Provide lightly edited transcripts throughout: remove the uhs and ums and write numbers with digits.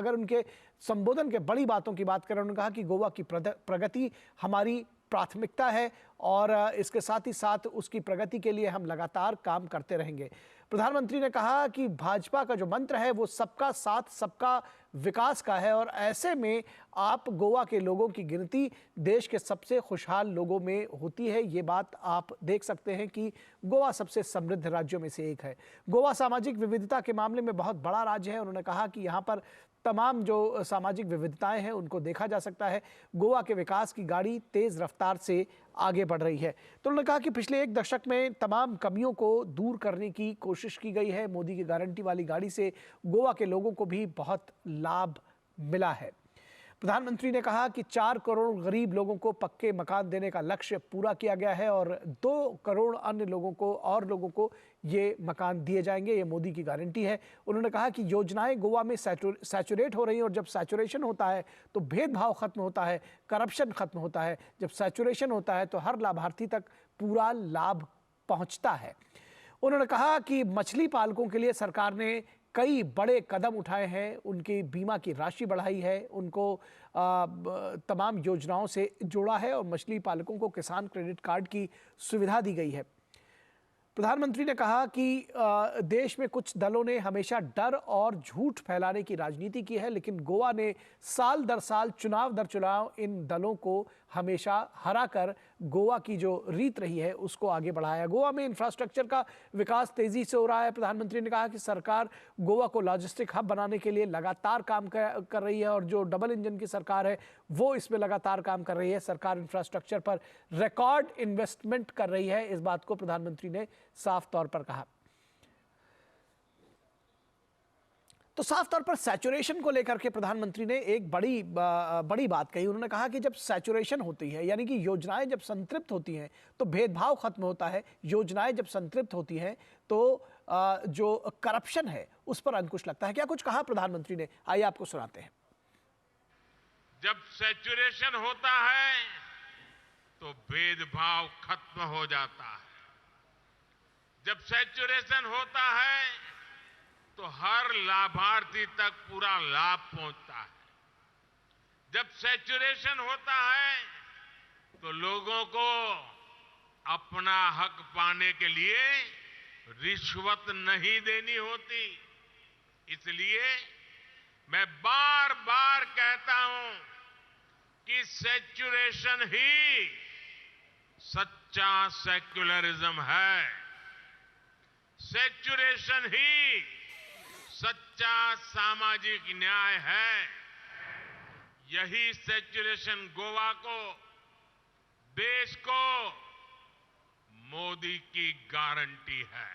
अगर उनके संबोधन के बड़ी बातों की बात करें, उन्होंने कहा कि गोवा की प्रगति हमारी प्राथमिकता है और इसके साथ ही साथ उसकी प्रगति के लिए हम लगातार काम करते रहेंगे। प्रधानमंत्री ने कहा कि भाजपा का जो मंत्र है वो सबका साथ सबका विकास का है और ऐसे में आप गोवा के लोगों की गिनती देश के सबसे खुशहाल लोगों में होती है। ये बात आप देख सकते हैं कि गोवा सबसे समृद्ध राज्यों में से एक है। गोवा सामाजिक विविधता के मामले में बहुत बड़ा राज्य है। उन्होंने कहा कि यहाँ पर तमाम जो सामाजिक विविधताएं हैं उनको देखा जा सकता है। गोवा के विकास की गाड़ी तेज रफ्तार से आगे बढ़ रही है। तो उन्होंने कहा कि पिछले 1 दशक में तमाम कमियों को दूर करने की कोशिश की गई है। मोदी की गारंटी वाली गाड़ी से गोवा के लोगों को भी बहुत लाभ मिला है। प्रधानमंत्री ने कहा कि 4 करोड़ गरीब लोगों को पक्के मकान देने का लक्ष्य पूरा किया गया है और 2 करोड़ अन्य लोगों को ये मकान दिए जाएंगे। ये मोदी की गारंटी है। उन्होंने कहा कि योजनाएं गोवा में सैचुरेट हो रही हैं और जब सैचुरेशन होता है तो भेदभाव खत्म होता है, करप्शन खत्म होता है। जब सैचुरेशन होता है तो हर लाभार्थी तक पूरा लाभ पहुंचता है। उन्होंने कहा कि मछली पालकों के लिए सरकार ने कई बड़े कदम उठाए हैं। उनकी बीमा की राशि बढ़ाई है, उनको तमाम योजनाओं से जोड़ा है और मछली पालकों को किसान क्रेडिट कार्ड की सुविधा दी गई है। प्रधानमंत्री ने कहा कि देश में कुछ दलों ने हमेशा डर और झूठ फैलाने की राजनीति की है, लेकिन गोवा ने साल दर साल, चुनाव दर चुनाव इन दलों को हमेशा हराकर गोवा की जो रीत रही है उसको आगे बढ़ाया। गोवा में इंफ्रास्ट्रक्चर का विकास तेजी से हो रहा है। प्रधानमंत्री ने कहा कि सरकार गोवा को लॉजिस्टिक हब बनाने के लिए लगातार काम कर रही है और जो डबल इंजन की सरकार है वो इसमें लगातार काम कर रही है। सरकार इंफ्रास्ट्रक्चर पर रिकॉर्ड इन्वेस्टमेंट कर रही है। इस बात को प्रधानमंत्री ने साफ तौर पर कहा। तो साफ तौर पर सैचुरेशन को लेकर के प्रधानमंत्री ने एक बड़ी बात कही। उन्होंने कहा कि जब सैचुरेशन होती है, यानी कि योजनाएं जब संतृप्त होती हैं तो भेदभाव खत्म होता है। योजनाएं जब संतृप्त होती हैं तो जो करप्शन है उस पर अंकुश लगता है। क्या कुछ कहा प्रधानमंत्री ने, आइए आपको सुनाते हैं। जब सैचुरेशन होता है तो भेदभाव खत्म हो जाता है। जब सैचुरेशन होता है तो हर लाभार्थी तक पूरा लाभ पहुंचता है। जब सैचुरेशन होता है तो लोगों को अपना हक पाने के लिए रिश्वत नहीं देनी होती। इसलिए मैं बार बार कहता हूं कि सैचुरेशन ही सच्चा सेक्युलरिज्म है। सैचुरेशन ही सच्चा सामाजिक न्याय है। यही सैचुरेशन गोवा को, देश को मोदी की गारंटी है।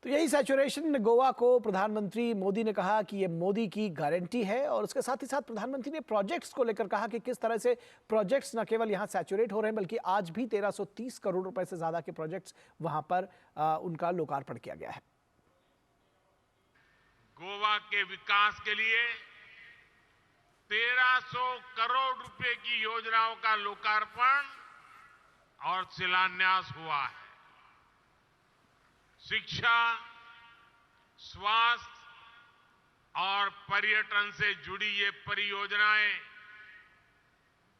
तो यही सैचुरेशन गोवा को प्रधानमंत्री मोदी ने कहा कि ये मोदी की गारंटी है और उसके साथ ही साथ प्रधानमंत्री ने प्रोजेक्ट्स को लेकर कहा कि किस तरह से प्रोजेक्ट्स न केवल यहाँ सैचुरेट हो रहे हैं बल्कि आज भी 1330 करोड़ रुपए से ज्यादा के प्रोजेक्ट्स वहां पर उनका लोकार्पण किया गया है। गोवा के विकास के लिए 1300 करोड़ रुपए की योजनाओं का लोकार्पण और शिलान्यास हुआ है। शिक्षा, स्वास्थ्य और पर्यटन से जुड़ी ये परियोजनाएं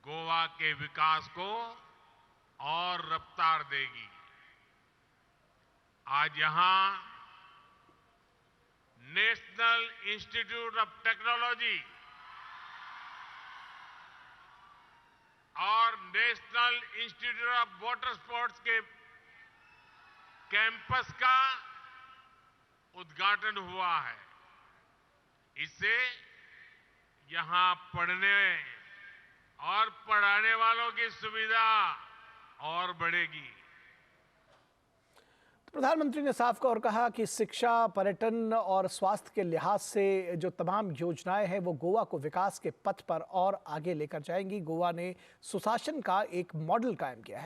गोवा के विकास को और रफ्तार देगी। आज यहां नेशनल इंस्टीट्यूट ऑफ टेक्नोलॉजी और national institute of water sports के कैंपस का उद्घाटन हुआ है। इससे यहां पढ़ने और पढ़ाने वालों की सुविधा और बढ़ेगी। प्रधानमंत्री ने साफ तौर कहा कि शिक्षा, पर्यटन और स्वास्थ्य के लिहाज से जो तमाम योजनाएं हैं वो गोवा को विकास के पथ पर और आगे लेकर जाएंगी। गोवा ने सुशासन का एक मॉडल कायम किया है।